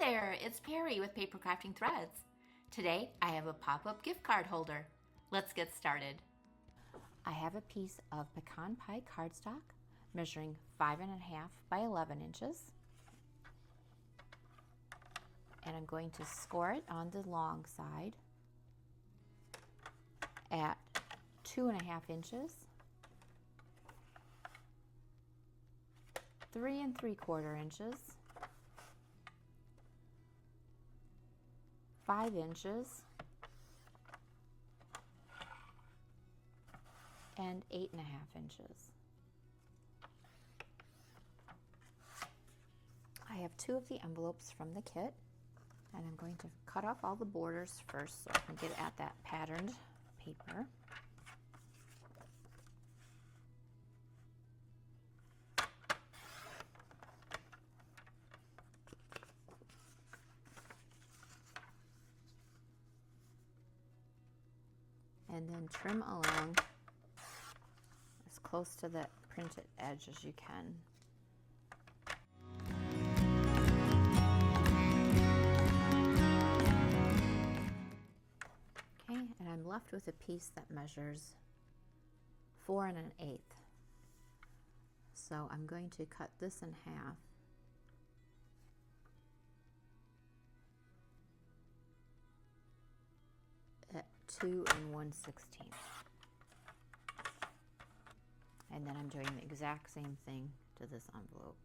there, it's Perry with PapercraftingThreads. Today I have a pop-up gift card holder. Let's get started. I have a piece of pecan pie cardstock measuring 5.5 by 11 inches. And I'm going to score it on the long side at 2.5 inches, 3 3/4 inches, 5 inches, and 8.5 inches. I have 2 of the envelopes from the kit, and I'm going to cut off all the borders first so I can get at that patterned paper. And then trim along as close to the printed edge as you can. Okay, and I'm left with a piece that measures 4 1/8. So I'm going to cut this in half. At 2 1/16. And then I'm doing the exact same thing to this envelope.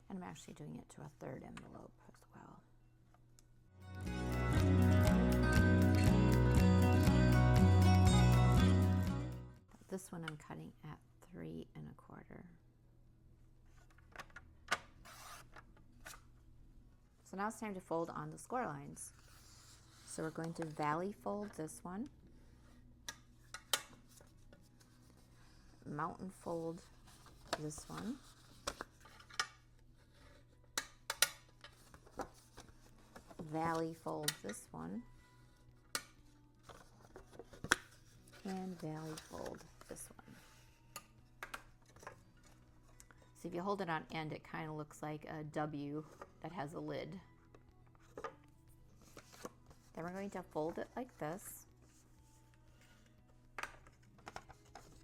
And I'm actually doing it to a 3rd envelope as well. This one I'm cutting at 3 1/4. So now it's time to fold on the score lines. So we're going to valley fold this one, mountain fold this one, valley fold this one, and valley fold this one. So if you hold it on end, it kind of looks like a W that has a lid. Then we're going to fold it like this.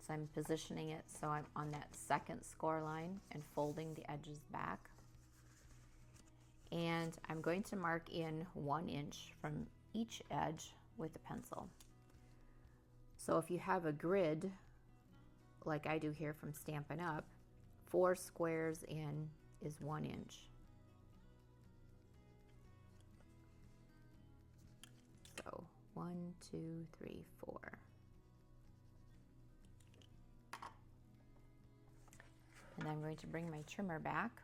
So I'm positioning it so I'm on that 2nd score line and folding the edges back. And I'm going to mark in 1 inch from each edge with a pencil. So if you have a grid, like I do here from Stampin' Up, 4 squares in is 1 inch. So 1, 2, 3, 4. And I'm going to bring my trimmer back.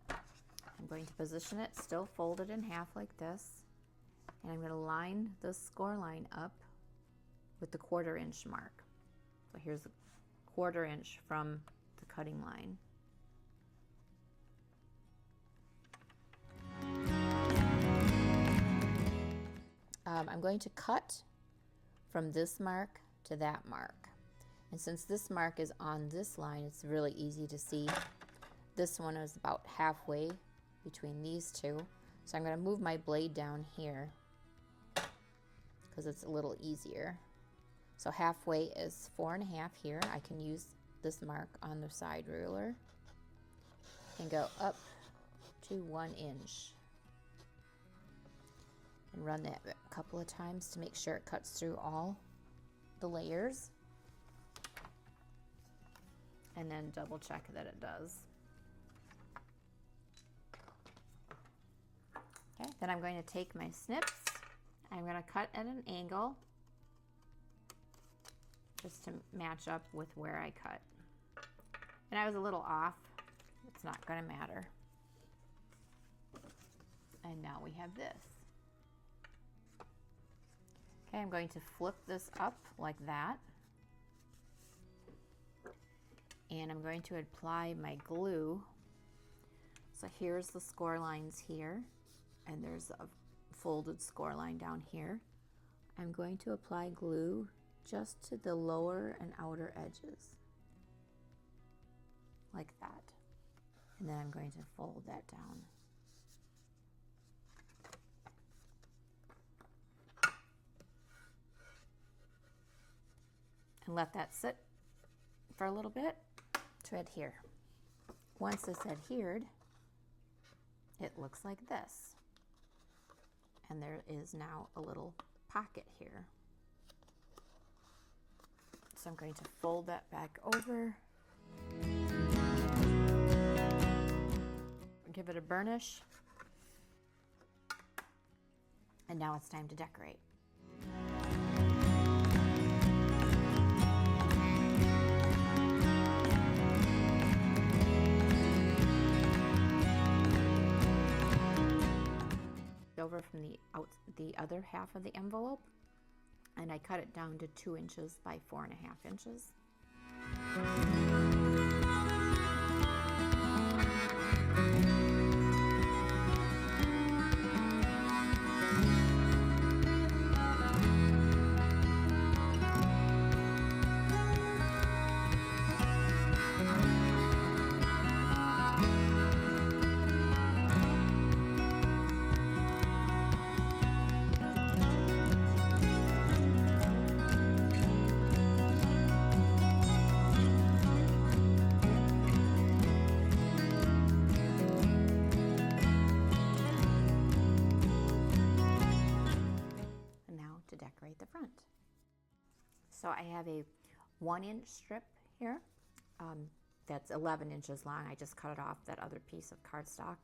I'm going to position it still folded in half like this. And I'm going to line the score line up with the 1/4 inch mark. So here's a 1/4 inch from the cutting line. I'm going to cut from this mark to that mark. And since this mark is on this line, it's really easy to see. This one is about halfway between these two. So I'm going to move my blade down here because it's a little easier. So halfway is 4 1/2 here. I can use this mark on the side ruler and go up to 1 inch. And run that a couple of times to make sure it cuts through all the layers. And then double check that it does. Okay, then I'm going to take my snips. I'm going to cut at an angle just to match up with where I cut. And I was a little off. It's not going to matter. And now we have this. Okay, I'm going to flip this up like that. And I'm going to apply my glue. So here's the score lines here. And there's a folded score line down here. I'm going to apply glue just to the lower and outer edges, like that. And then I'm going to fold that down. And let that sit for a little bit to adhere. Once it's adhered, it looks like this. And there is now a little pocket here. So I'm going to fold that back over. Give it a burnish. And now it's time to decorate. Over from the other half of the envelope, and I cut it down to 2 inches by 4.5 inches. The front. So I have a 1-inch strip here that's 11 inches long. I just cut it off that other piece of cardstock,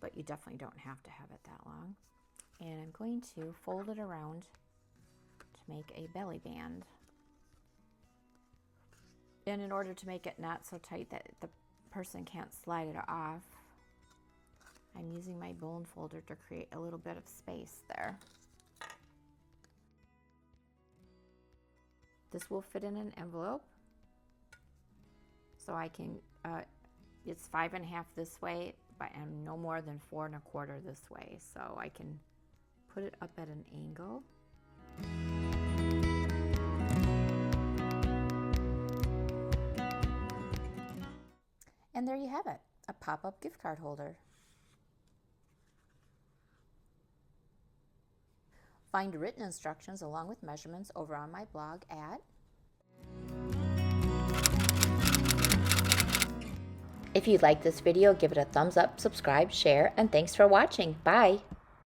but you definitely don't have to have it that long. And I'm going to fold it around to make a belly band. And in order to make it not so tight that the person can't slide it off, I'm using my bone folder to create a little bit of space there. This will fit in an envelope, so I can, it's 5.5 this way, but I'm no more than 4 1/4 this way, so I can put it up at an angle. And there you have it, a pop-up gift card holder. Find written instructions along with measurements over on my blog at. If you like this video, give it a thumbs up, subscribe, share, and thanks for watching. Bye!